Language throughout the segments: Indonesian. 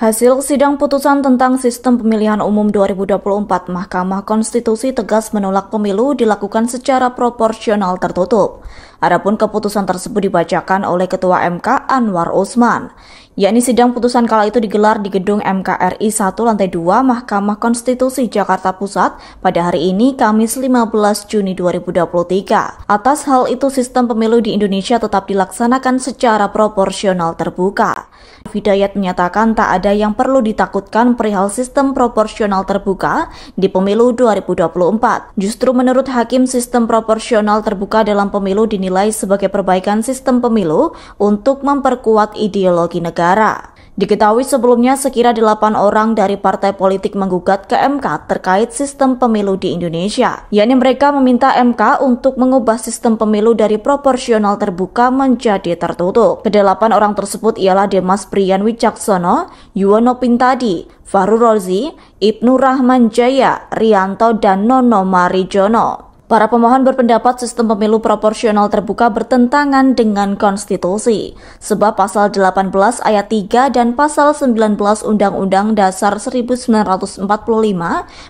Hasil sidang putusan tentang Sistem Pemilihan Umum 2024, Mahkamah Konstitusi tegas menolak pemilu dilakukan secara proporsional tertutup. Adapun keputusan tersebut dibacakan oleh Ketua MK Anwar Usman. Yakni sidang putusan kala itu digelar di gedung MKRI 1 lantai 2 Mahkamah Konstitusi Jakarta Pusat pada hari ini Kamis 15 Juni 2023. Atas hal itu sistem pemilu di Indonesia tetap dilaksanakan secara proporsional terbuka. Hidayat menyatakan tak ada yang perlu ditakutkan perihal sistem proporsional terbuka di pemilu 2024. Justru menurut Hakim, sistem proporsional terbuka dalam pemilu dinilai sebagai perbaikan sistem pemilu untuk memperkuat ideologi negara. Diketahui sebelumnya sekira 8 orang dari partai politik menggugat ke MK terkait sistem pemilu di Indonesia. Yakni mereka meminta MK untuk mengubah sistem pemilu dari proporsional terbuka menjadi tertutup. Kedelapan orang tersebut ialah Demas Brian Wicaksono, Yuwono Pintadi, Fahru Rozi, Ibnu Rahman Jaya, Rianto, dan Nono Marijono. Para pemohon berpendapat sistem pemilu proporsional terbuka bertentangan dengan konstitusi, sebab pasal 18 ayat 3 dan pasal 19 Undang-Undang Dasar 1945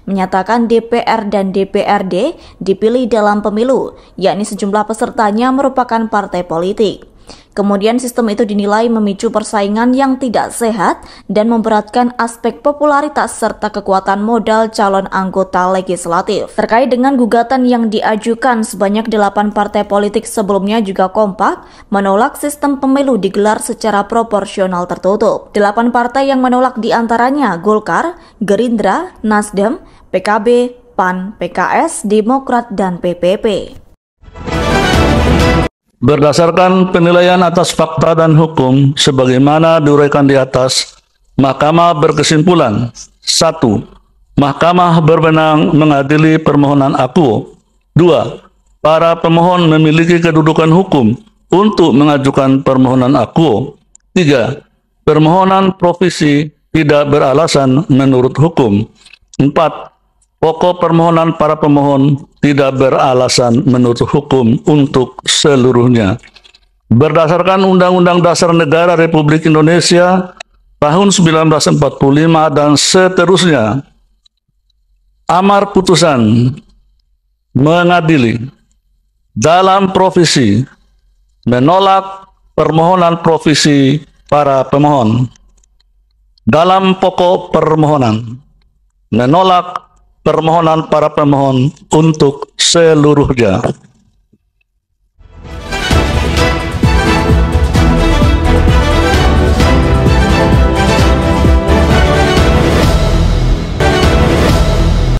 menyatakan DPR dan DPRD dipilih dalam pemilu, yakni sejumlah pesertanya merupakan partai politik. Kemudian sistem itu dinilai memicu persaingan yang tidak sehat dan memberatkan aspek popularitas serta kekuatan modal calon anggota legislatif. Terkait dengan gugatan yang diajukan, sebanyak 8 partai politik sebelumnya juga kompak menolak sistem pemilu digelar secara proporsional tertutup. 8 partai yang menolak diantaranya Golkar, Gerindra, Nasdem, PKB, PAN, PKS, Demokrat, dan PPP. Berdasarkan penilaian atas fakta dan hukum sebagaimana diuraikan di atas, Mahkamah berkesimpulan: 1. Mahkamah berwenang mengadili permohonan akuo. 2. Para pemohon memiliki kedudukan hukum untuk mengajukan permohonan akuo. 3. Permohonan provisi tidak beralasan menurut hukum. 4. Pokok permohonan para pemohon tidak beralasan menurut hukum untuk seluruhnya. Berdasarkan Undang-Undang Dasar Negara Republik Indonesia tahun 1945 dan seterusnya, amar putusan mengadili dalam provisi menolak permohonan provisi para pemohon. Dalam pokok permohonan menolak permohonan para pemohon untuk seluruhnya.